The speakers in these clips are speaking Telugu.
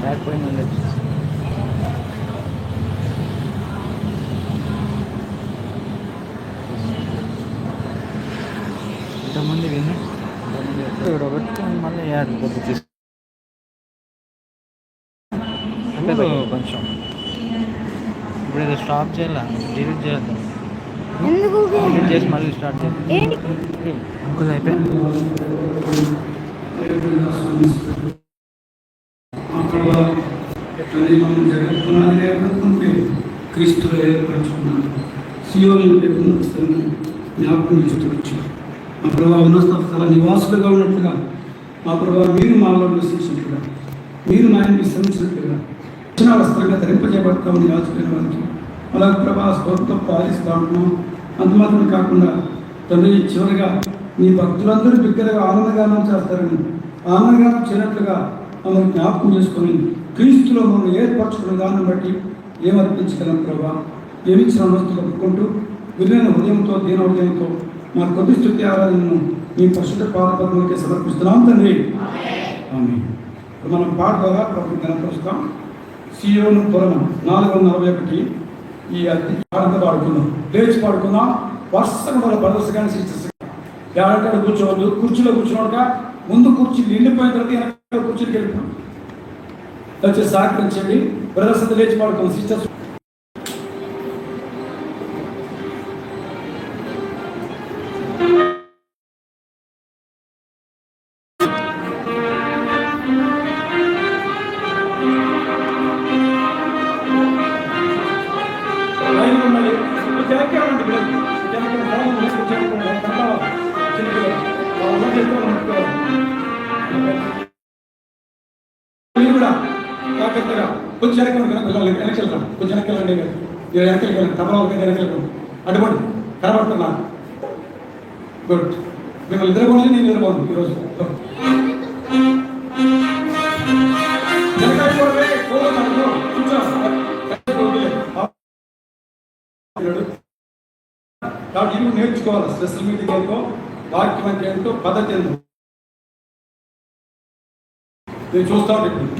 లేకపోయింది. ఇంతమంది విని ఇక్కడ పెట్టుకొని మళ్ళీ యాడ్ కొద్ది కొంచెం ఇప్పుడు ఏదో స్టాప్ చేయాల, డిలీట్ చేయాలి, డిలీట్ చేసి మళ్ళీ స్టార్ట్ చేయాలి. ఇంకొక అయిపోయింది. క్రీస్తులో ఏర్పరచుకున్నాను. సియోను జ్ఞాపకం ఇచ్చి మా ప్రభావ ఉన్నత స్థల నివాసులుగా ఉన్నట్లుగా మా ప్రభావ మీరు మాలో నివసించినట్లుగా, మీరు నాయన శ్రమించినట్లుగా రక్షణ వస్త్రంగా ధరింపజేయబడతామని ఆశపోయిన వారికి అలాగే ప్రభావ స్వతంతో పాలిస్తూ ఉంటున్నాం. అంత మాత్రమే కాకుండా తండ్రి చివరిగా మీ భక్తులందరూ బిగ్గరగా ఆనందగానం చేస్తారని, ఆనందగానం చేయనట్లుగా మమ్మల్ని జ్ఞాపకం చేసుకొని క్రీస్తులో మమ్మల్ని ఏర్పరచుకున్న దాన్ని బట్టి ఏమర్పించగలం ప్రభా, ఏమిచ్చిన వస్తువులు ఒప్పుకుంటూ విలువైన హృదయంతో దీన హృదయంతో మా కొద్ది స్థుతి ఆరాధనను మీ పరిశుద్ధ పాదపద్మలకే సమర్పిస్తున్నాం తండ్రి. ఆమేన్. మనం పాట ద్వారా ప్రభుత్వం కనపరుస్తాం. సియోను పురము 441 ఈ పాటతో పాడుకుందాం. లేచి పాడుకుందాం. వర్షం వల్ల బ్రదర్స్ కానీ సిస్టర్స్ ఎవరికైనా కూర్చోవద్దు. కుర్చీలో కూర్చున్నాక ముందు కుర్చీ నిండిపోయిన తర్వాత వెనక కుర్చీకి వెళ్ళిపోయి వచ్చి సహకరించండి. బ్రదర్స్ అంతా లేచి పాడుకుందాం. సిస్టర్స్ కొంచెం వెనకెళ్తాం, కొంచెం వెనకెళ్ళండి, వెనకెళ్ళండి, తమలో వెనకెళ్తాం. అటువంటి కనబడుతున్నారు. గుడ్. మిమ్మల్ని నిద్రపోవాలి, నేను నిద్రపోను ఈరోజు. కాబట్టి ఇవి నేర్చుకోవాలి. స్ట్రెస్ మీటింగ్ ఏంటో, వాక్యం అంటే ఏంటో, పద్ధతి ఏంటో నేను చూస్తా ఉంటాను.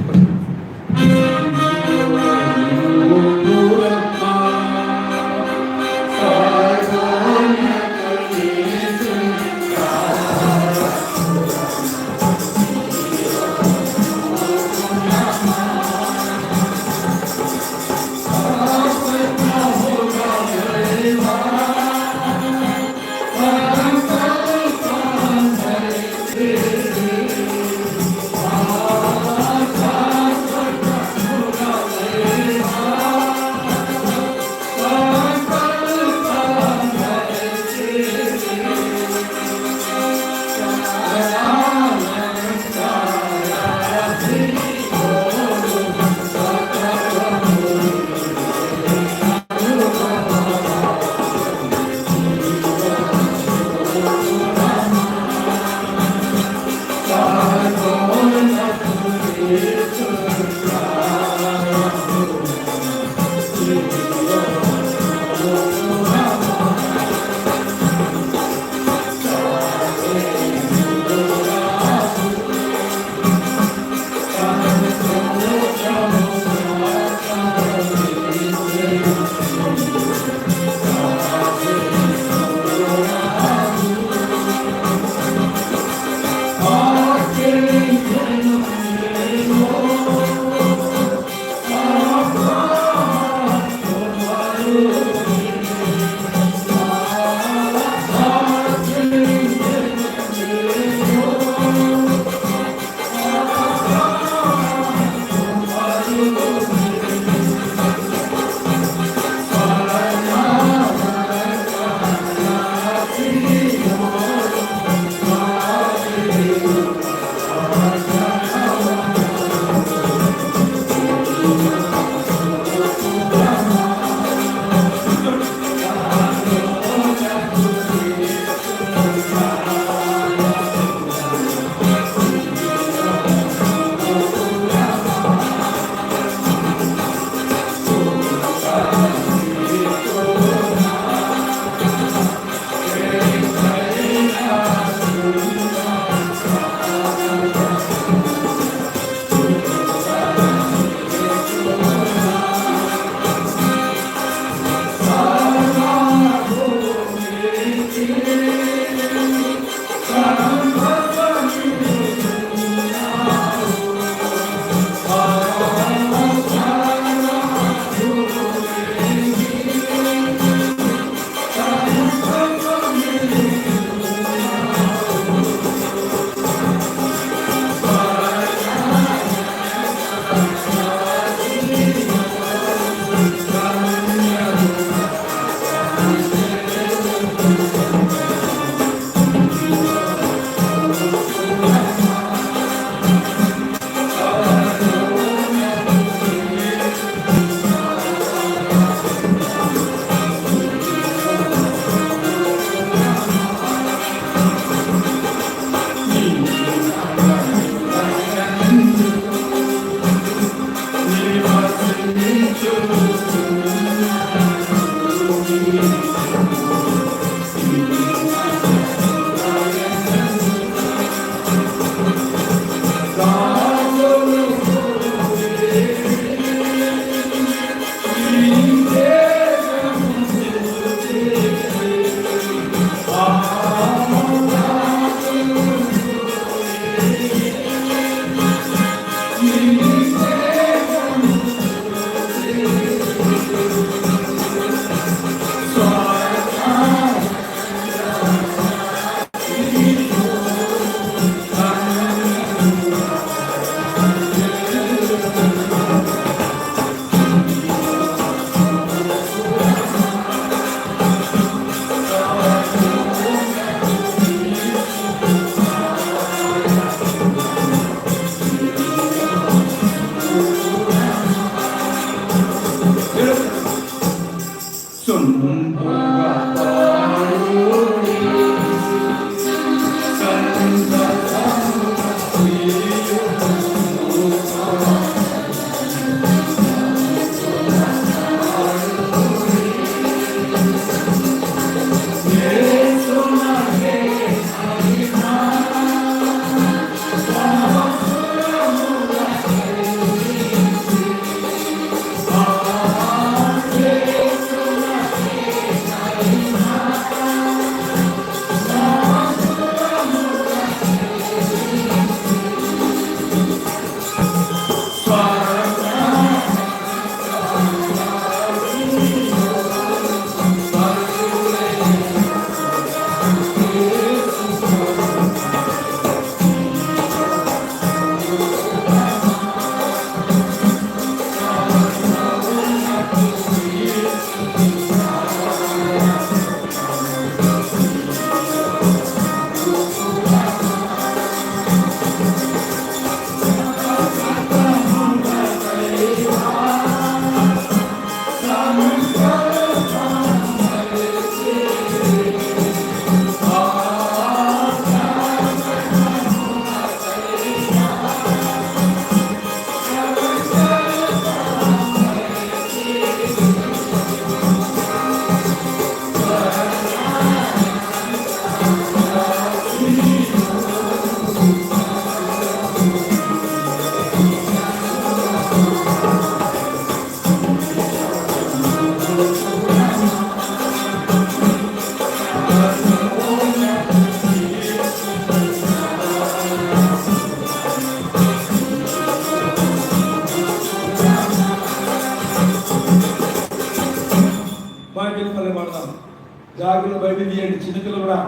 జాగ్రత్త బైబిల్ తీయండి, చిన్నపిల్లలు కూడా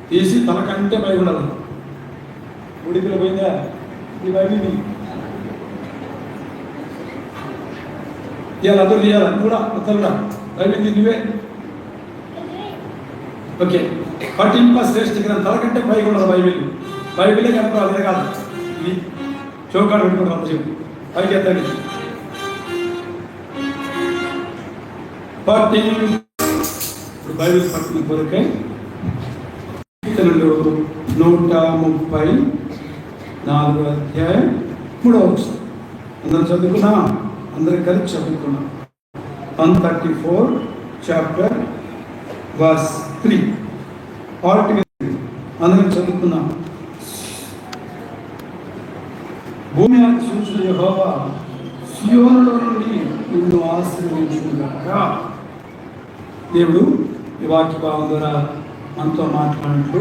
తీసి తన కంటే పై ఉండదు. ఉడిపిల్ల పోయిందా ఈ బైబిల్ ఇవాళ అందరూ తీయాలి కూడా మొత్తం కూడా బైబిల్ నువ్వే. ఓకే, పట్టింప శ్రేష్ఠ గ్రంథం తల కంటే పై ఉండదు బైబిల్. బైబిలే కనుక అదే కాదు, ఇది చౌకాడు పెట్టుకుంటాం అంత చెప్పు పైకి ఎత్తండి. ఇప్పుడు బైబిల్ పట్టిన కొరకే 134 అధ్యాయం 3వ వచనం అందరం చదువుకున్నా, అందరం కలిసి చదువుకున్నాం. 134 చాప్టర్ వర్స్ 3 అందరం చదువుకున్నాం. భూమి సూచన యెహోవా సియోనులో నుండి నిన్ను ఆశీర్వదించుగాక. దేవుడు ఈ వాక్య భావం ద్వారా మనతో మాట్లాడినట్లు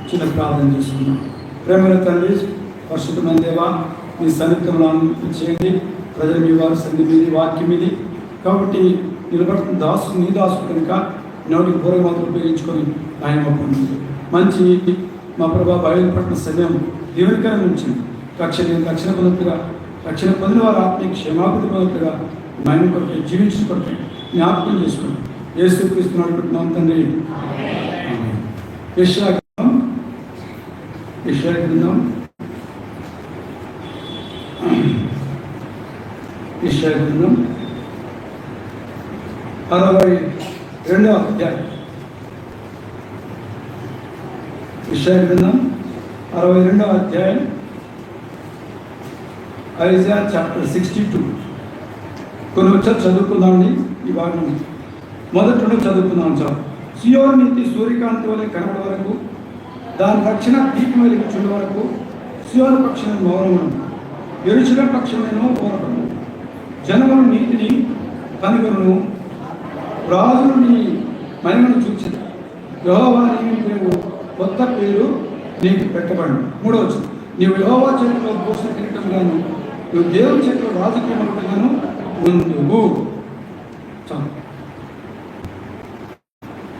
చిన్న ప్రార్థన చేసుకున్నాం. ప్రేమల తండ్రి, పరిశుద్ధమైన దేవా, మీ సన్నిహితంలో చేయండి. ప్రజలు మీ వారి సన్నిధి మీది, వాక్యం మీది కాబట్టి నిలబడుతున్న దాసు నీ దాసు కనుక నోటికి పూర్వ మాత్రం ఉపయోగించుకొని ఆయన ఒప్పుకుంది. మంచి మా ప్రభా బయలుపడిన సమయం దీవెనకరం ఉంచింది. రక్షణ పొందుతుగా, రక్షణ పొందిన వారు ఆత్మీయ క్షమాపణ పొందుతుగా ఆయన కొరకు జీవించుకుంటే జ్ఞాపకం చేసుకుని యేసుక్రీస్తునాడు పెట్టుకున్నాం తండ్రి. యెషయా గ్రంథం 62వ అధ్యాయం. యెషయా గ్రంథం 62వ అధ్యాయం, ఐజాయా చాప్టర్ 62 కొన్ని వచ్చారు చదువుకుందామండి. ఈ భాగం మొదటి నుండి చదువుకుందాం. చాలు. సియోను నుంచి సూర్యకాంతి వలె కనబడే వరకు, దాని రక్షణ దీపం వెలిగి చూడే వరకు సియోను పక్షులను మౌనమును, యెరూషలేము పక్షులను ఓరపడము. జనములు నీతిని కనుగొను, రాజులు నీ మహిమను చూచెదరు. యెహోవా నీవు కొత్త పేరు నీకు పెట్టబడను. 3వ వచనం, నీవు యెహోవా చేతిలో భూషణ కిరీటంగాను, నువ్వు దేవుని చేతిలో రాజకీయముగాను ఉందువు. చాలు.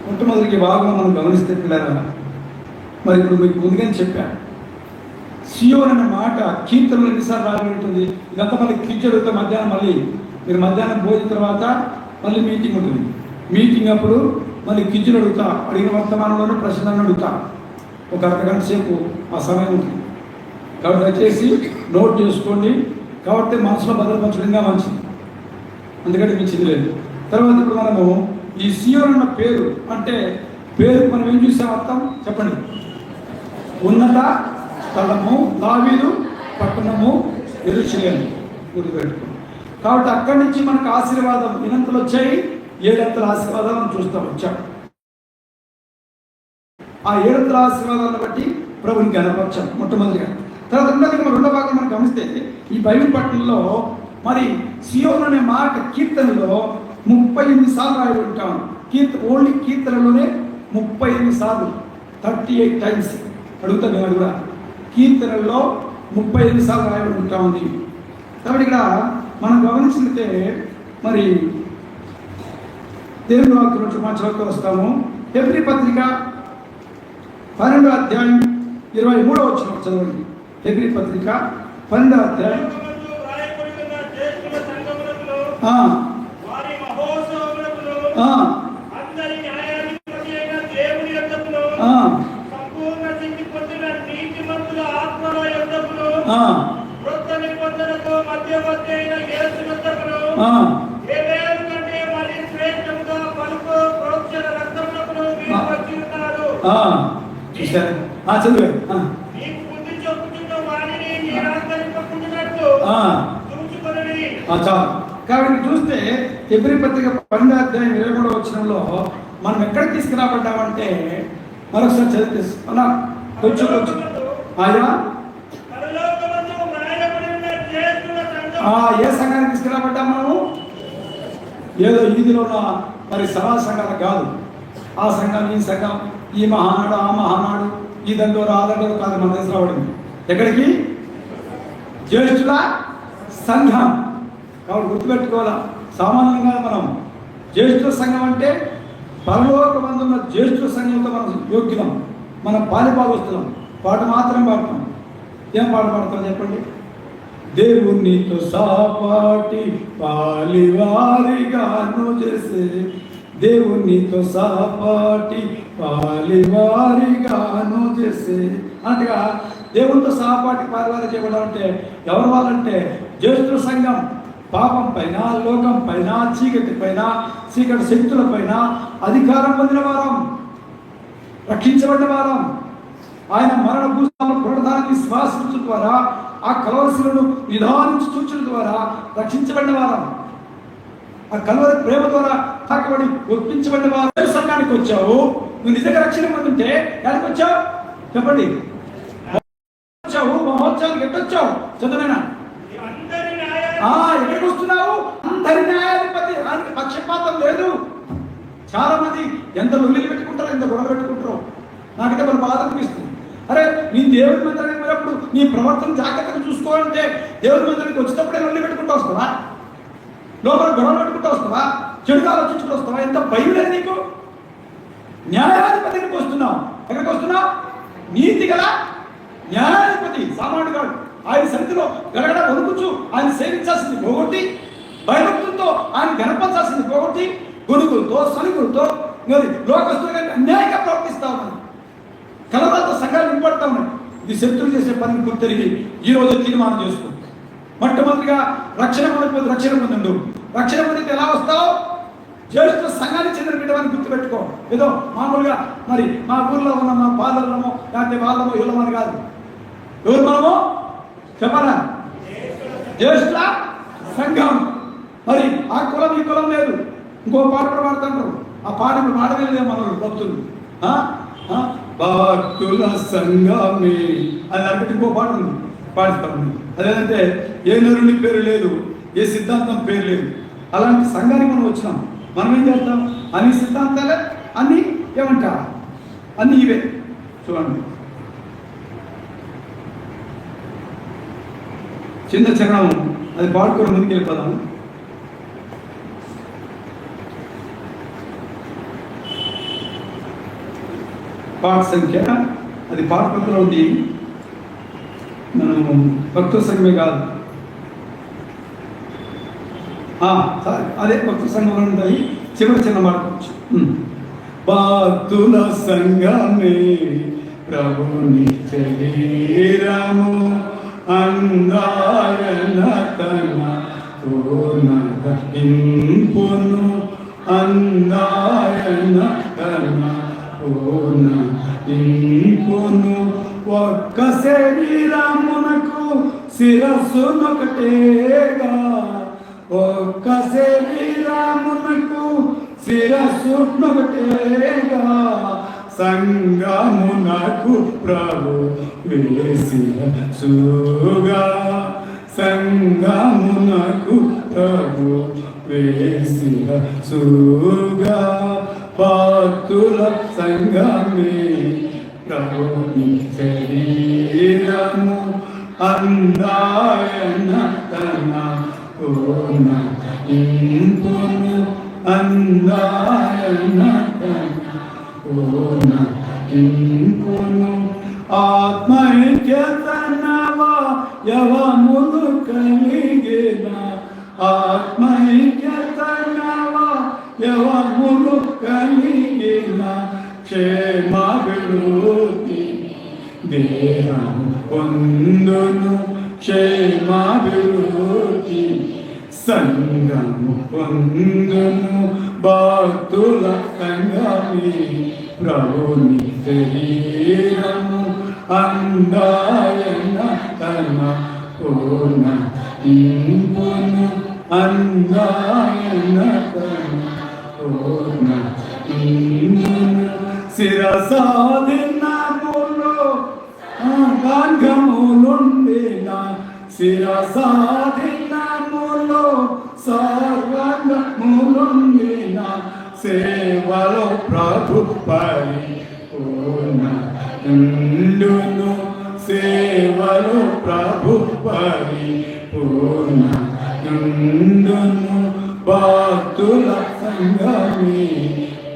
మొట్టమొదటి భాగం మనం గమనిస్తే పిల్లరా, మరి ఇప్పుడు మీకు ముందుగానే చెప్పాను, సియోన్ అనే మాట కీర్తనలు ఎన్నిసార్లు రాబడి ఉంటుంది. ఇదంతా మళ్ళీ కిచెడుతో మధ్యాహ్నం, మళ్ళీ మీరు మధ్యాహ్నం భోజన తర్వాత మళ్ళీ మీటింగ్ ఉంటుంది. మీటింగ్ అప్పుడు మళ్ళీ కిచెడు అడుగుతా, అడిగిన వర్తమానంలోనే ప్రశ్నలను అడుగుతా. ఒక అర్ధగంట సేపు ఆ సమయం ఉంటుంది. కాబట్టి దయచేసి నోట్ చేసుకోండి. కాబట్టి మనసులో భద్రపరచడంగా మంచిది, అందుకంటే మించింది లేదు. తర్వాత ఇప్పుడు మనము ఈ సియోన్ అన్న పేరు అంటే పేరు మనం ఏం చూసాం అర్థం చెప్పండి. ఉన్నత స్థలము, దావీదు పట్టణము, యెరూషలేము గుర్తుపెట్టుకోండి. కాబట్టి అక్కడి నుంచి మనకు ఆశీర్వాదం ఇనంతలు వచ్చాయి. 7 అంతల ఆశీర్వాదాలు మనం చూస్తాం వచ్చాం. ఆ 7 అంతల ఆశీర్వాదాలను బట్టి ప్రభుని గణపరచాం మొట్టమొదటిగా. తర్వాత రెండో భాగం మనం గమనిస్తే ఈ బైబిల్ పట్టణంలో మరి సియోన్ అనే మాట కీర్తనలో 38 సార్లు రాయబడి ఉంటాం. ఓన్లీ కీర్తనలోనే 38 సార్లు, 38 టైమ్స్. అడుగుతాను నేను కూడా, కీర్తనల్లో 35 సార్లు రాయబడి ఉంటా ఉంది. కాబట్టి ఇక్కడ మనం గమనించినట్టే మరి దేవుని వాక్యం నుంచి మాట్లాడుతూ వస్తాము. హెబ్రీ పత్రిక 12వ అధ్యాయం 23వ వచనం చదవండి. హెబ్రీ పత్రిక 12వ అధ్యాయం. చదివే కాబట్టి చూస్తే హెబ్రీ పత్రిక 12వ అధ్యాయం 23వ వచనంలో మనం ఎక్కడ తీసుకురాబడ్డామంటే మరొకసారి చదివితే అలా కొంచెం ఆయా ఏ సంఘానికి తీసుకురాబడ్డాం మనము? ఏదో ఈదిలో ఉన్న మరి సభా సంఘాలు కాదు. ఆ సంఘం, ఈ సంఘం, ఈ మహానాడు, ఆ మహానాడు, ఈ దండోరు, ఆ దండోరు కాదు. మన తీసుకురాబడింది ఎక్కడికి? జ్యేష్ఠుల సంఘం. కాబట్టి గుర్తుపెట్టుకోవాలా. సామాన్యంగా మనం జ్యేష్ఠుల సంఘం అంటే పరలోకమందున్న జ్యేష్ఠుల సంఘంతో మనం యోగ్యులం, మనం పాలిపాలుస్తున్నాం. పాట మాత్రం పాడుతాం. ఏం పాట పాడతాం చెప్పండి? దేవునితో సహపాటి పాలివారిగాను చేసే, దేవునితో సహపాటి పాలివారిగాను చేసే. అనగా దేవునితో సహపాటి పాలివారి చేయడం అంటే ఎవరు వాళ్ళంటే జ్యేష్ఠుల సంఘం. పాపం పైన, లోకం పైన, చీకటి పైన, చీకటి శక్తుల పైన అధికారం పొందిన వారం, రక్షించబడిన వారం. ఆయన మరణ భూస్థానం పునరుద్ధానాన్ని శ్వాసించడం ద్వారా, ఆ కలవరశిలను నిదానించి చూచడం ద్వారా రక్షించబడిన వారం. ఆ కలవరి ప్రేమ ద్వారా తాకబడి ఒప్పించబడిన వారు. సంఘానికి వచ్చావు, నువ్వు నిజంగా రక్షణ పొందుంటే ఎక్కడికి వచ్చావు చెప్పండి? వచ్చావు మహోత్సవానికి ఎట్టొచ్చావు? చదువునైనా ఎక్కడికి వస్తున్నావు? అందరి న్యాయాధిపతి, ఆయనకి పక్షపాతం లేదు. చాలా మంది ఎంత లొల్లిలు పెట్టుకుంటారో, ఎంత గొడవ పెట్టుకుంటారో నాకైతే మన బాధ అనిపిస్తుంది. అరే, నీ దేవుడి మందిరానికి వెళ్ళినప్పుడు నీ ప్రవర్తన జాగ్రత్తగా చూసుకోవాలంటే దేవుడి మందిరానికి వచ్చేటప్పుడే లొల్లి పెట్టుకుంటూ వస్తావా? లోపల గొడవలు పెట్టుకుంటూ వస్తావా? చెడుగా ఆలోచించుకుంటూ వస్తావా? ఎంత భయం లేదు నీకు? న్యాయాధిపతికి వస్తున్నావు. ఎక్కడికి వస్తున్నావు? నీతి గల న్యాయాధిపతి సామాన్యుడు కాదు. ఆయన సన్నిధిలో గడగడ వణుకుచు ఆయన సేవించాల్సింది పోగొట్టి, భయభక్తులతో ఆయన గణపరచాల్సింది పోగొట్టి, గొడుగులతో సనుగులతో లోకస్తులుగా అన్యాయంగా ప్రవర్తిస్తా ఉన్నాను. కలవలతో సంఘాలు నింపడతా ఉన్నాయి. ఇది శత్రువు చేసే పని గుర్తెరిగి ఈ రోజు తీర్మానం చేసుకో. మొట్టమొదటిగా రక్షణ పొందకపోతే రక్షణ పొందండు. రక్షణ పొందితే ఎలా వస్తావు? జ్యేష్ఠ సంఘానికి చెందిన బిడ్డమని గుర్తుపెట్టుకో. ఏదో మామూలుగా మరి మా ఊర్లో ఉన్న మా పాలనమో లేకపోతే వాళ్ళమో ఇళ్ళమని కాదు. ఎవరు మనమో చెప్పరా? జ్యేష్ఠ సంఘం. మరి ఆ కులం ఈ కులం లేదు. ఇంకో పాట కూడా పాడుతుంటారు. ఆ పాట పాడగలిగే మన భక్తులు. భక్తుల సంఘమే అది అంటే ఇంకో పాట ఉంది, పాడుతాము. అదేంటంటే ఏ నరుని పేరు లేదు, ఏ సిద్ధాంతం పేరు లేదు. అలాంటి సంఘానికి మనం వచ్చినాం. మనం ఏం చేస్తాం? అన్ని సిద్ధాంతాలే, అన్ని ఏమంటారు, అన్ని ఇవే. చూడండి, చిన్న చరణం అది పాడుకోవడం ముందుకు వెళ్ళిపోదాము. పాట సంఖ్య అది పాట పక్కన ఉంది. మనము భక్తుల సంఘమే కాదు, అదే భక్తుల సంఘంలో ఉంటాయి. చివరి చిన్న పాడుకోవచ్చు. భక్తుల సంఘమే ప్రభుని శరీరము అందాయన తన పూర్ణింపును, అందాయన తన పూర్ణింపును. ఒక్క శరీరమునకు శిరస్సునొకటేగా, ఒక్క శరీరమునకు శిరస్సునొకటేగా, సంగమునకు ప్రభు శిరస్సుగా, సంగమునకు ప్రభు శిరస్సుగా. భక్తుల సంఘమే ప్రభుని శరీరము అందాయన తన పూర్ణింపును, అందాయన తన పూర్ణింపును. ఆత్మైక్యతనవా యవములు కలిగిన, ఆత్మైక్యతనవా యవములు కలిగిన, క్షేమాభివృద్ధి దేహము పొందును, క్షేమాభివృద్ధి సంగము పొందును. భక్తుల సంగమే ప్రభుని శరీరము అందాయన తన పూర్ణింపును, అందాయన తన పూర్ణింపును. శిరసాదినములో గాంగములుండిన, శిరసాదినములో సర్వంగములుండిన, సేవలో ప్రభు పరిపూర్ణుండును, సేవలో ప్రభు పరిపూర్ణుండును. భక్తుల సంగమే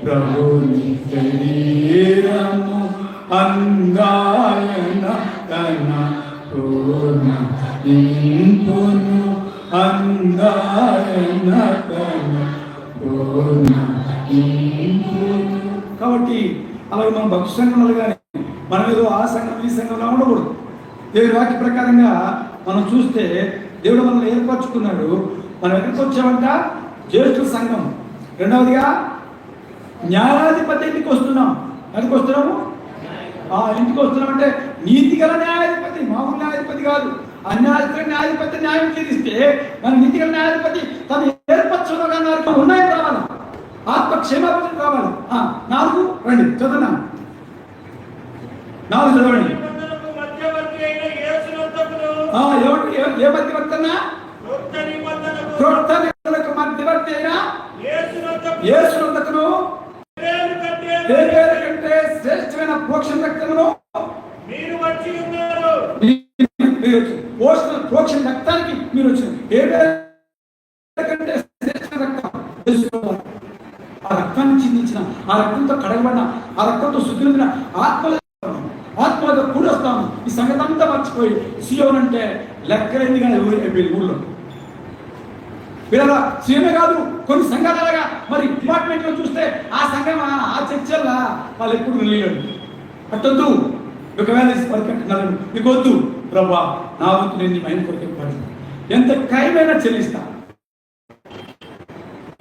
ప్రభుని శరీరము అంగాయన తన పూర్ణ ఇంపును అంగాయన తన పూర్ణ ఇంపును. కాబట్టి అలాగే మనం భక్తి సంఘంలో కానీ మనం ఏదో ఆ సంఘం ఈ సంఘంలో ఉండకూడదు. దేవుడి వాక్య ప్రకారంగా మనం చూస్తే దేవుడు మనల్ని ఏర్పరచుకున్నాడు. మనం ఎక్కడికి వచ్చామంట? జ్యేష్ఠుల సంఘం. రెండవదిగా న్యాయాధిపతి ఇంటికి వస్తున్నాం. ఎక్కడికి వస్తున్నాము? ఇంటికి వస్తున్నామంటే నీతి గల న్యాయాధిపతి, మామూలు న్యాయాధిపతి కాదు. అన్యాయస్తుల న్యాయాధిపతి న్యాయం తీరిస్తే మన నీతి గల న్యాయాధిపతి తను ఏర్పరచుకోవడానికి ఉన్నాయి కావాలి, ఆత్మక్షేమాభివృద్ధి కావాలి. 4 రండి చదువున్నాం. 4 చదవండి. ఏ మధ్యవర్తనా? క్రొత్త నిబంధనకు మధ్యవర్తి అయిన యేసునందుకును హేబెలు కంటే శ్రేష్టమైన ప్రోక్షణ రక్తమును ప్రోక్షణ రక్తానికి మీరు వచ్చారు. హేబెలు కంటే శ్రేష్టమైన రక్తం, ఆ రక్తాన్ని చిందించిన, ఆ రక్తంతో కడగబడిన, ఆ రక్తంతో శుద్ధిన ఆత్మలో కూడి వస్తాము. ఈ సంగతి అంతా మర్చిపోయి సియోన్ అంటే లెక్కలేంది కానీ ఊళ్ళో వీళ్ళ సీఎమే కాదు, కొన్ని సంఘాలగా మరి డిపార్ట్మెంట్ లో చూస్తే ఆ సంఘం ఆ చర్చల్లా వాళ్ళు ఎప్పుడు వెళ్ళలేడు. అట్టొద్దు. ఒకవేళ పరికట్టున్నారు నీకు వద్దు ప్రభా, నా వంతు నేను మైండ్ కొరికెళ్ళి ఎంత ఖైమైనా చెల్లిస్తా.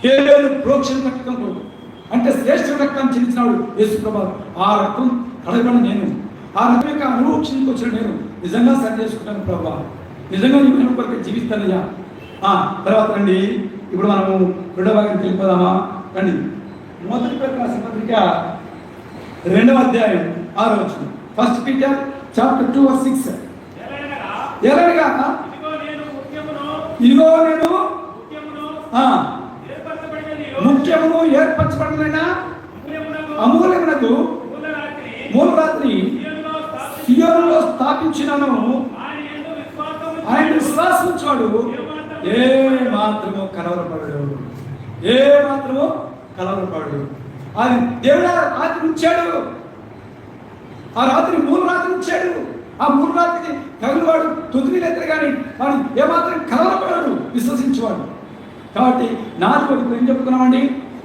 హేబెలు ప్రోక్షణ రక్తం అంటే శ్రేష్ఠ రక్తాన్ని చెల్లించినాడు యేసు ప్రభా. ఆ రక్తం కడగబడిన నేను, ఆ రక్తం యొక్క అనుభూక్షణకి వచ్చిన నేను నిజంగా సరి చేసుకుంటాను ప్రభా, నిజంగా నీ మైండ్ కొరకు జీవిస్తానయ్యా. తర్వాత రండి, ఇప్పుడు మనము రెండవ భాగానికి వెళ్ళిపోదామా? రండి. మొదటి రాసిన పత్రిక 2వ అధ్యాయం 6వ వచనం. 1 Peter chapter 2:6. ఎలాగా ఇదిగో నేను ముఖ్యమును ఏర్పరచబడిన అమూల్యమునకు మూలరాత్రి సియోనులో స్థాపించినను ఆయన విశ్వాసించాడు ఏ మాత్రము కలవరపడు, ఏ మాత్రము కలవరపడు. అది దేవుడు రాత్రి ఉంచాడు, ఆ రాత్రి 3 రాత్రి ఉంచాడు. ఆ 3 రాత్రికి తగినవాడు తుదిలేతరు కానీ వాడు ఏమాత్రం కలవరపడాడు, విశ్వసించేవాడు. కాబట్టి 4 ఏం చెప్పుకున్నామండి?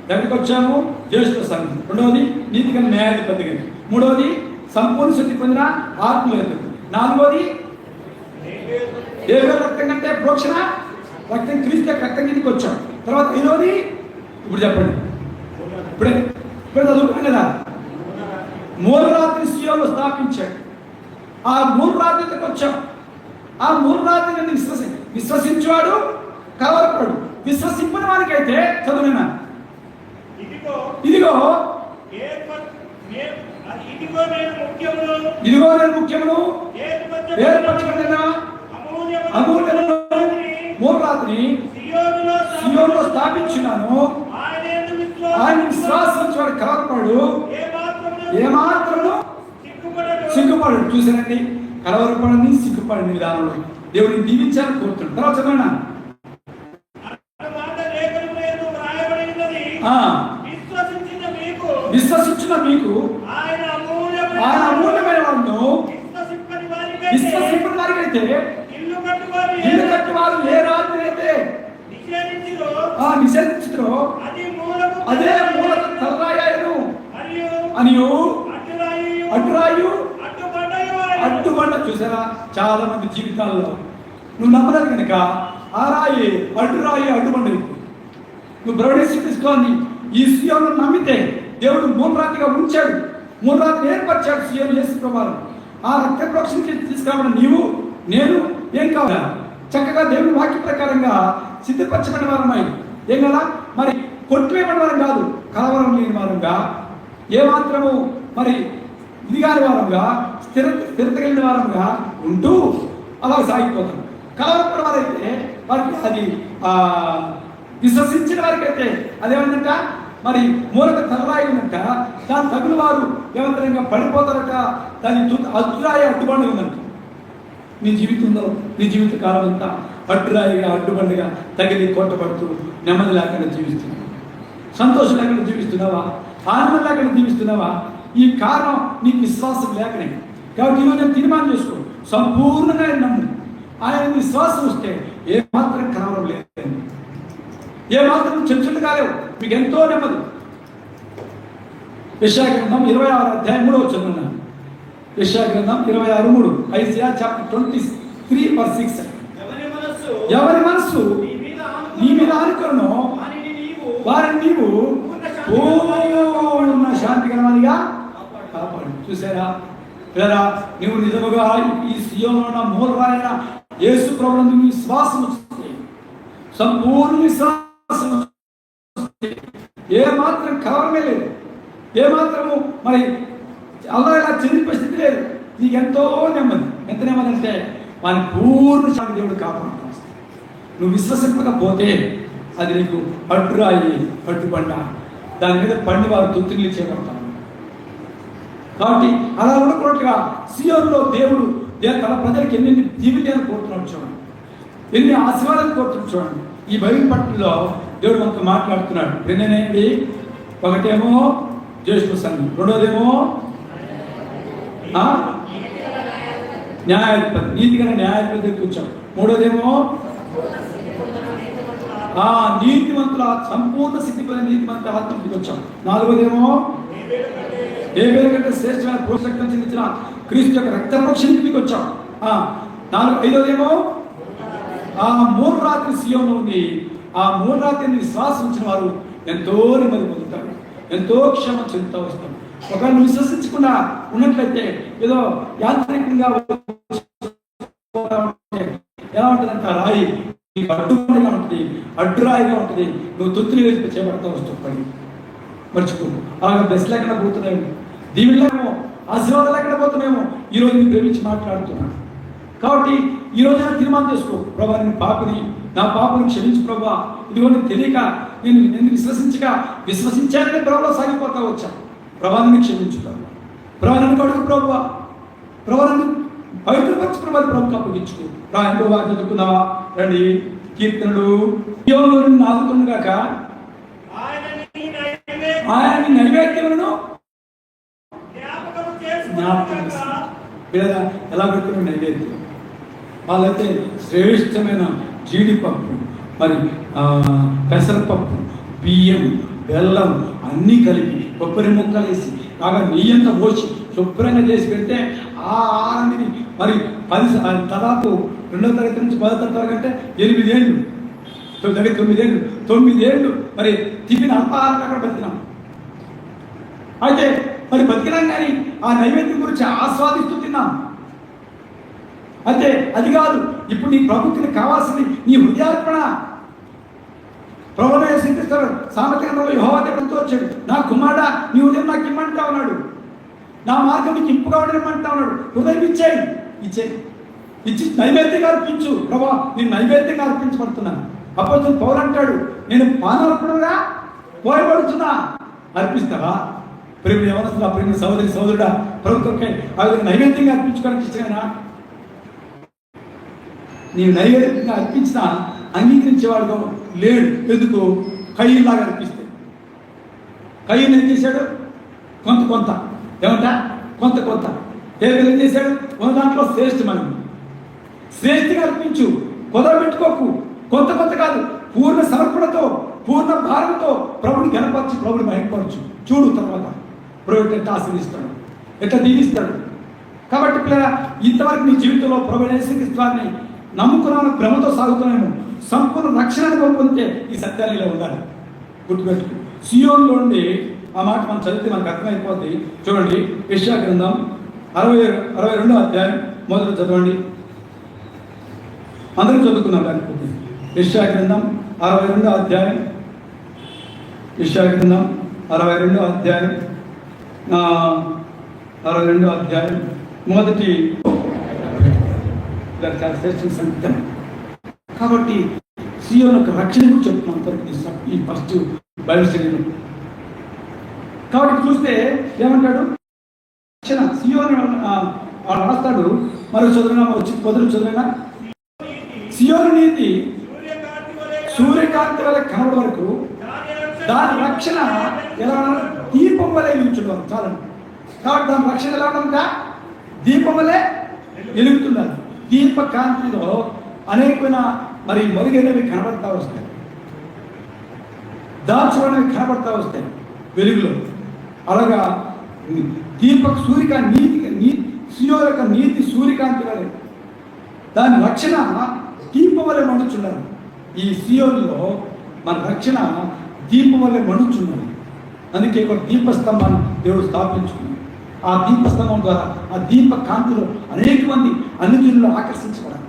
దగ్గరికి వచ్చాము జ్యేష్ఠ సంఘం. 2వది నీతిగా న్యాయాధిపతి గారి. 3వది సంపూర్ణ శక్తి పొందిన ఆత్మీయత. 4వది హేబెలు రక్తం కంటే ప్రోక్షణ రక్తం క్రీస్తు రక్తం కిందకి వచ్చాం. తర్వాత 5వది ఇప్పుడు చెప్పండి, ఇప్పుడే చదువుకున్నాం కదా, మూలరాత్రి సియోనులో స్థాపించాడు. ఆ 3 రాత్రికి వచ్చాం. ఆ 3 రాత్రి విశ్వసించేవాడు కలవరపడు, విశ్వసింపని వారికైతే చదువునా ఇదిగో నేను ముఖ్యమును ఏర్పరచబడిన అమూల్యమును 3 రాత్రి సియోనులో స్థాపించినాను. ఆయన విశ్వాసించేవాడు కలవరపడు, ఏమాత్రము సిగ్గుపడు. చూసానండి, కలవరపడని సిగ్గుపడని విధానంలో దేవుడిని దీవించాలని కోరుతున్నాడు. తర్వాత చదవనా? విశ్వసించిన మీకు ఆయన అమూల్యమైన వాళ్ళను విశ్వసింపని వారికైతే ఇల్లు కట్టి వారు ఏ రాత్రి అయితే నిషేధించుతో అదే మూలకు తలరాయను అనియు అడ్డురాయు అడ్డుబండ. చూసారా, చాలా మంది జీవితాల్లో నువ్వు నమ్మలేదు కనుక ఆ రాయి అడ్డురాయి అడ్డుబండ. నువ్వు బ్రౌడేసి తీసుకోని ఈ సియోను నమ్మితే దేవుడు 3 రాత్రిగా ఉంచాడు, 3 రాత్రి ఏర్పరిచాడు సియోను యేసు ప్రభావం. ఆ రక్త ప్రోక్షణకి తీసుకురావడం నీవు నేను ఏం కావాలా? చక్కగా దేవుని వాక్య ప్రకారంగా సిద్ధపరచబడిన వారమై ఏం కదా మరి కొట్టివేయబడిన వారం కాదు, కలవరం లేని వారంగా, ఏమాత్రము మరి ఇది కాని వారంగా, స్థిరత కలిగిన వారంగా ఉంటూ అలా సాగిపోతాం. కలవరపడిన వారైతే వారికి అది విశ్వసించిన వారికైతే అదేమంట మరి మూలక తలరాయి ఉందంట, దాని తగిన వారు ఏమంతరంగా పడిపోతారట. దాని అద్దురాయి అడ్డుబండ ఉందంట. నీ జీవితంలో నీ జీవిత కాలం అంతా అడ్డురాయిగా అడ్డుబండిగా తగిలి కొట్టబడుతూ నెమ్మది లేకుండా జీవిస్తున్నావు, సంతోషం లేకుండా జీవిస్తున్నావా, ఆనందం లేకుండా జీవిస్తున్నావా? ఈ కారణం నీకు విశ్వాసం లేకనే. కాబట్టి ఈరోజు నేను తీర్మానం చేసుకో, సంపూర్ణంగా నమ్ము. ఆయన విశ్వాసం వస్తే ఏ మాత్రం కలవరం లేదు, ఏ మాత్రం చర్చలు కాలేవు, మీకు ఎంతో నెమ్మది. యెషయా గ్రంథం 26 అధ్యాయం 3వ చదువున్నాను. యెషయా గ్రంథం 26:3. Isaiah chapter 23:6. ఎవరి మనస్సు నీ మీద ఆనుకొనునో వారిని నీవు పూర్ణ శాంతికరమనిగా కాపాడు. చూసారా లేదా, నువ్వు నిజముగా ఈ సీయోనులో ఉన్న మూలరాయన యేసు ప్రభువునందు విశ్వాసం వస్తుంది, సంపూర్ణ విశ్వాసం వస్తుంది, ఏ మాత్రం కలవరమే లేదు, ఏ మాత్రము మరి అలా ఇలా చెందిపోయే స్థితి లేదు. నీకు ఎంతో నెమ్మది. ఎంత నెమ్మది అంటే వాని పూర్ణ శాంతి దేవుడు కాపాడుతాడు. నువ్వు విశ్వసింపకపోతే అది నీకు అడ్డురాయి, అడ్డుబండ, దాని మీద పండి వారు తొత్తులు చేయబడతారు. కాబట్టి అలా ఉండకూడదుగా సీయోనులో దేవుడు తన ప్రజలకు ఎన్ని జీవితాలు కోరుతున్నాడు చూడండి, ఎన్ని ఆశీర్వాదాలు కోరుతున్నాడు చూడండి. ఈ బైబిల్ పట్టులో దేవుడు మనతో మాట్లాడుతున్నాడు. రెండేనేది, ఒకటేమో జ్యేష్ఠ సంఘం, రెండోదేమో న్యాయాధిపతి, నీతిగా న్యాయాధిపతి దగ్గరికి వచ్చాం, మూడోదేమో నీతిమంతుల సంపూర్ణ స్థితి నీతిమంతుల ఆత్మకి వచ్చాం, నాలుగోదేమో హేబేలు కంటే శ్రేష్టమైన పురుషరక్తం చెందించిన క్రీస్తు యొక్క రక్తపక్షికి వచ్చాం, ఐదోదేమో మూడు రాత్రి సీయోనులో ఉంది. ఆ మూడు రాత్రిని విశ్వాసం ఉంచిన వారు ఎంతో నెమ్మది పొందుతారు, ఎంతో క్షేమం చెందుతూ వస్తారు. ఒకవేళ విశ్వసించకుండా ఉన్నట్లయితే ఏదో యాంత్రికంగా ఎలా ఉంటుందంట, రాయి అడ్డుగా ఉంటుంది, అడ్డురాయిగా ఉంటుంది, నువ్వు తొత్తులు వేసి చేపడతా వస్తావు పని మర్చిపో. అలాగే బెస్ట్ లేకుండా పోతున్నాము, దీవులేమో ఆశీర్వాదం లేకుండా పోతున్నామో. ఈరోజు నేను ప్రేమించి మాట్లాడుతున్నాను. కాబట్టి ఈ రోజు తీర్మానం చేసుకో, ప్రభా నేను పాపని, నా పాపను క్షమించు ప్రభా, ఇదిగో నేను తెలియక నేను విశ్వసించానని ప్రభావ సాగిపోతా వచ్చా, ప్రభావాన్ని క్షమించు ప్రభా, నన్ను కడుగు ప్రభా, ప్రభావాన్ని పవిత్రపరచు ప్రభావ, ప్రభుత్వం అప్పగించుకో. ఎంతో బాగా చదువుకున్నావా రండి. కీర్తనలు ఆదుకున్నాక ఆయన నైవేద్యములను ఎలా పెడుతున్న నైవేద్యం, వాళ్ళైతే శ్రేష్టమైన జీడిపప్పు, మరి పెసరపప్పు, బియ్యం, బెల్లం అన్నీ కలిపి కొబ్బరి ముక్కలు వేసి బాగా నెయ్యంతా పోసి శుభ్రంగా చేసి పెడితే ఆ ఆనందిని మరి 10 దాదాపు 2వ తరగతి నుంచి 10వ తరగతి అంటే 8 ఏళ్ళు, 9 ఏళ్ళు మరి టిఫిన్ అల్పాహారం అక్కడ బతికినాం. అయితే మరి బతికినాం కానీ ఆ నైవేద్యం గురించి ఆస్వాదిస్తూ తిన్నాం. అయితే అది కాదు, ఇప్పుడు నీ ప్రభుత్వం కావాల్సింది నీ హృదయార్పణ. ప్రభువే శ్రీకృష్ణుడు సామెతలో యెహోవా దగ్గరతో వచ్చాడు, నా కుమారుడా నీ ఉదయం నాకు ఇమ్మంటా ఉన్నాడు, నా మార్గం నీకు ఇంపుగా ఉండమంటా ఉన్నాడు. హృదయం ఇచ్చి నైవేద్యంగా అర్పించు. ప్రభా నేను నైవేద్యంగా అర్పించబడుతున్నాను. అపోస్తలుడు పౌలు అంటాడు, నేను పానార్పణగా పోయబడుతున్నా, అర్పిస్తావా? ప్రేమ యవనస్తుడా, ప్రేమ సోదరుడా, ప్రభుత్వకే అది నైవేద్యంగా అర్పించుకోవడానికి ఇష్టమేనా? నీవు నైవేద్యంగా అర్పించినా అంగీకరించేవాడు లేడు. ఎందుకు? కయ్యలాగా అర్పిస్తే. కయ్యను ఏం చేశాడు? కొంత ఏమంటా కొంత ఏం చేశాడు? మన దాంట్లో శ్రేష్టమని శ్రేష్ఠగా అర్పించు, కుదరబెట్టుకోకు. కొంత కాదు, పూర్ణ సమర్పణతో, పూర్ణ భారంతో ప్రభుని గణపరచు, ప్రభుని మహిమపరచు. చూడు తర్వాత ప్రభు ఎట్లా ఆశీర్వదిస్తాడు, ఎట్లా దీవిస్తాడు. కాబట్టి పిల్లల ఇంతవరకు నీ జీవితంలో ప్రభు యేసుక్రీస్తుని నమ్ముకున్నాను, భ్రమతో సాగుతున్నాను. సంపూర్ణ రక్షణ అనుభవం పొందితే ఈ సత్యాలు ఇలా ఉండాలి. గుర్తుపెట్టుకు. సీయోనులో నుండి ఆ మాట మనం చదివితే మనకు అర్థమైపోద్ది. చూడండి, యెషయా గ్రంథం 62వ అధ్యాయం మొదలు చదవండి. అందరూ చదువుకున్నాం లేకపోతే. యెషయా గ్రంథం 62వ అధ్యాయం, యెషయా గ్రంథం 62వ అధ్యాయం, 62వ అధ్యాయం మొదటి సంగీతం. కాబట్టి సీయోను యొక్క రక్షణ గురించి చెప్తున్నాం ఈ ఫస్ట్ బైబిల్ స్టడీలో. కాబట్టి చూస్తే ఏమంటాడు? రక్షణ సీయోను రాస్తాడు. మరి చదువునా వచ్చి పొదలు చదివినా సియోను నీతి సూర్యకాంతి వల్ల కనబడి వరకు దాని రక్షణ ఎలా దీపం వలె వెలుగుతున్నారు. చాలండి. కాబట్టి దాని రక్షణ ఎలా ఉంటుందా? దీపం వలె వెలుగుతున్నారు. దీప కాంతిలో అనేకమైన మరి మొదలైనవి కనబడతా వస్తాయి, దాచుకునేవి కనబడతా వస్తాయి వెలుగులో. అలాగా దీపక్ సూర్యకాంతి సియోను యొక్క నీతి సూర్యకాంతి వలె దాని రక్షణ దీపం వలె మండుచున్నారు. ఈ సియోనులో మన రక్షణ దీపం వల్లే మండుచున్నది. అందుకే ఒక దీపస్తంభాన్ని దేవుడు స్థాపించుకున్నాడు. ఆ దీపస్తంభం ద్వారా ఆ దీప కాంతిలో అనేక మంది అన్ని జనులు ఆకర్షించబడాలి,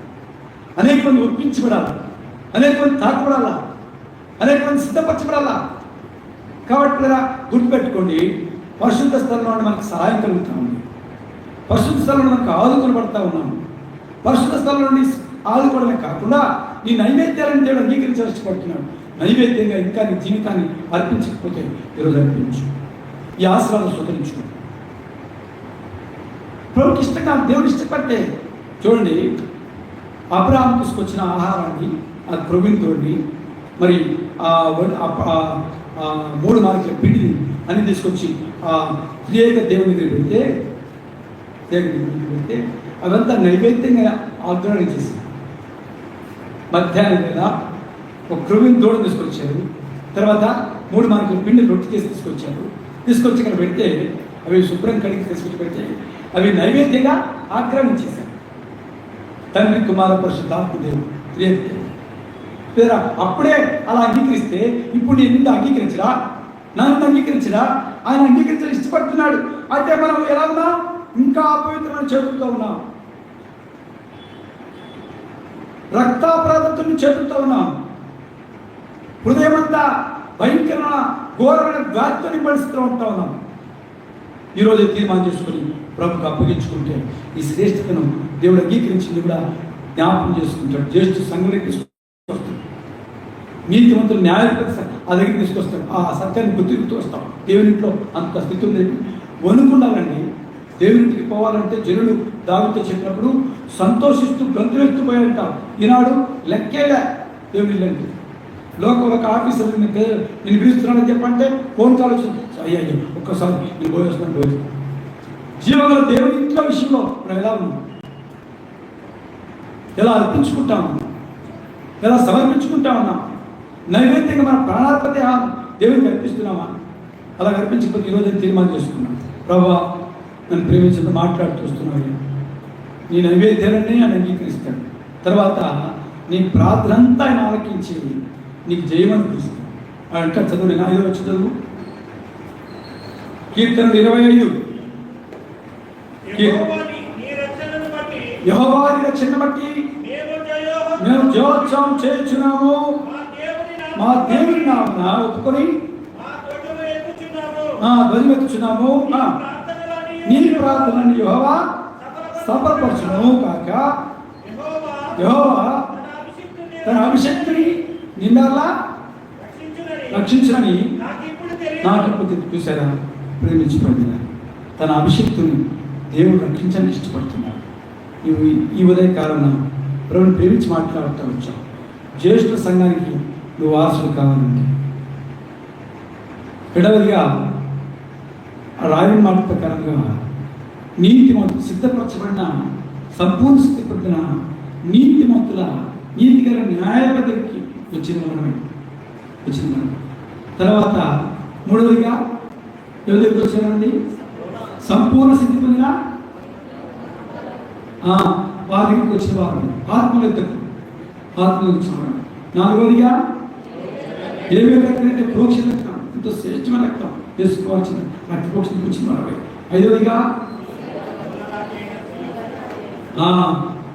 అనేక మంది ఒప్పించబడాలి, అనేక మంది తాకబడాలా, అనేక మంది సిద్ధపరచబడాలా. కాబట్టి ఇలా గుర్తుపెట్టుకోండి, పరిశుద్ధ స్థలంలో మనకు సహాయం కలుగుతూ ఉంది. పరిశుద్ధ స్థలంలో మనకు ఆదుకొనబడతా ఉన్నాము. పరిశుద్ధ స్థలం నుండి ఆదుకోవడమే కాకుండా నీ నైవేద్యాలను దేవుడు అంగీకరించాల్సి ఇష్టపడుతున్నాడు. నైవేద్యంగా ఇంకా నీ జీవితాన్ని అర్పించకపోతే ఈరోజు అర్పించు. ఈ ఆశీర్వాదం స్వీకరించుకో. ప్రభుకి ఇష్టంగా దేవుడు ఇష్టపడితే చూడండి, అబ్రహాం తీసుకొచ్చిన ఆహారాన్ని ఆ ప్రవీణ్తోడిని మరి 3 మార్కుల పిండిని అన్ని తీసుకొచ్చి ఆ త్రియేక దేవుని దగ్గర పెడితే అదంతా నైవేద్యంగా ఆగ్రహం చేసింది. మధ్యాహ్నం వేళ ఒక క్రొవ్విని దూడ తీసుకొచ్చారు. తర్వాత 3 మార్కుల పిండి రొట్టె చేసి తీసుకొచ్చి ఇక్కడ పెడితే అవి శుభ్రం కడిగి తీసుకొచ్చి పెడితే అవి నైవేద్యంగా ఆక్రమించేశారు. తండ్రి కుమార పరిశుద్ధాత్మ దేవుడు పేర అప్పుడే అలా అంగీకరిస్తే ఇప్పుడు నేను నిన్ను అంగీకరించరా, నన్ను అంగీకరించరా? ఆయన అంగీకరించడం ఇష్టపడుతున్నాడు. అంటే మనం ఎలా ఉన్నాం? ఇంకా అపవిత్రమైన చేతులతో ఉన్నాం, రక్తాపరాధంతో చేతులతో ఉన్నాం, హృదయమంతా భయంకరమైన ఘోరమైన వ్యాధితో నింపడిస్తూ ఉంటా ఉన్నాం. ఈరోజు తీర్మానం చేసుకుని ప్రభుకు అప్పగించుకుంటే ఈ శ్రేష్టతను దేవుడు అంగీకరించింది కూడా జ్ఞాపకం చేసుకుంటాడు. జ్యేష్ఠ సంఘానికి తీసుకొస్తాడు, నీతివంతులు న్యాయపతి ఆ దగ్గర తీసుకొస్తాడు. ఆ సత్యాన్ని గుర్తిస్తూ వస్తాం. దేవునింట్లో అంత స్థితి ఉంది. వణుకుండాలండి. దేవునికి పోవాలంటే జనులు దావీదుతో చెప్పినప్పుడు సంతోషిస్తూ గంతులెత్తుపోయారంటారు. ఈనాడు లెక్కేలే దేవుని లోకం ఒక ఆఫీసర్ నేను పిలుస్తున్నానని చెప్పంటే ఫోన్ కాల్ వచ్చింది, అయ్యో ఒక్కసారి నేను పోయేస్తున్నాను. జీవగల దేవుని ఇంట్లో విషయంలో మనం ఎలా ఉన్నాం, ఎలా అర్పించుకుంటాము, ఎలా సమర్పించుకుంటా ఉన్నాం? నైవేద్యంగా మన ప్రాణాధిపతి దేవునికి అర్పిస్తున్నామా? అలా అర్పించకపోతే ఈరోజు తీర్మానం చేసుకున్నాం, ప్రభువా నన్ను ప్రేమించడం మాట్లాడుతూ వస్తున్నాడు. నీ నైవేద్యాలన్నీ ఆయన అంగీకరిస్తాడు. తర్వాత నీ ప్రార్థన అంతా ఆయన ఆలకించి నీకు జయమని పిలుస్తాడు. అంటే చదువు, నేను 5వ వచ్చి చదువు, కీర్తనలు 25. యెహోవాని రక్షణ బట్టి మేము జయోత్సవం చేయుచున్నాము, మా దేవుని నామమున ఒప్పుకొని ధ్వజమెత్తుచున్నాము. నీ ప్రార్థనని యెహోవా సఫలపరచును కాక. యెహోవా తన అభిషేక్తుని నిన్నలా రక్షించునని నాకు ఇప్పుడు చూసారా? ప్రేమించబడిన తన అభిషేక్తుని దేవుడు రక్షించని ఇష్టపడుతున్నాడు. నువ్వు ఈ ఉదయ కాలంలో ప్రభుని ప్రేమించి మాట్లాడుతూ వచ్చావు. జ్యేష్ఠ సంఘానికి నువ్వు వారసుడు కావాలంటే ఎడవదిగా రాయని మాట ప్రకారంగా నీతిమంతులు సిద్ధపరచబడిన సంపూర్ణ స్థితిపడిన నీతిమంతుల నీతిగల న్యాయపతికి వచ్చిన మనం. తర్వాత 3వదిగా ఎవరి దగ్గర వచ్చారండి? సంపూర్ణ స్థితి పొందిన వారికి వచ్చిన వారు ఆత్మలకు వచ్చిన వారు. 4వదిగా ఏమి రక్తం అంటే ప్రోక్ష రక్తం, ఎంతో శ్రేష్టమైన రక్తం వేసుకోవాల్సిన రక్తపోక్షకు వచ్చిన వారు. 5వదిగా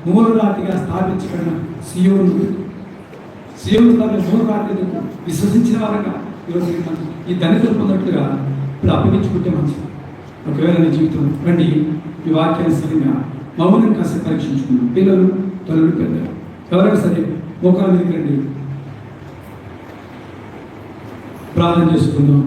మూలరాతిగా స్థాపించబడిన సియోను తన మూలరాతి విశ్వసించిన వారంగా ఈరోజు ఈ ధనికులు పొందట్లుగా ఇప్పుడు అప్పగించుకుంటే మంచిది. ఒకవేళ నీ జీవితం రండి ఈ వాక్యాన్ని సరిగా మౌనం కాస్త పరీక్షించుకున్నాం. పిల్లలు తల్లులు పెద్దలు ఎవరైనా సరే మోకాళ్ళ దగ్గర రండి, ప్రార్థన చేసుకుందాం.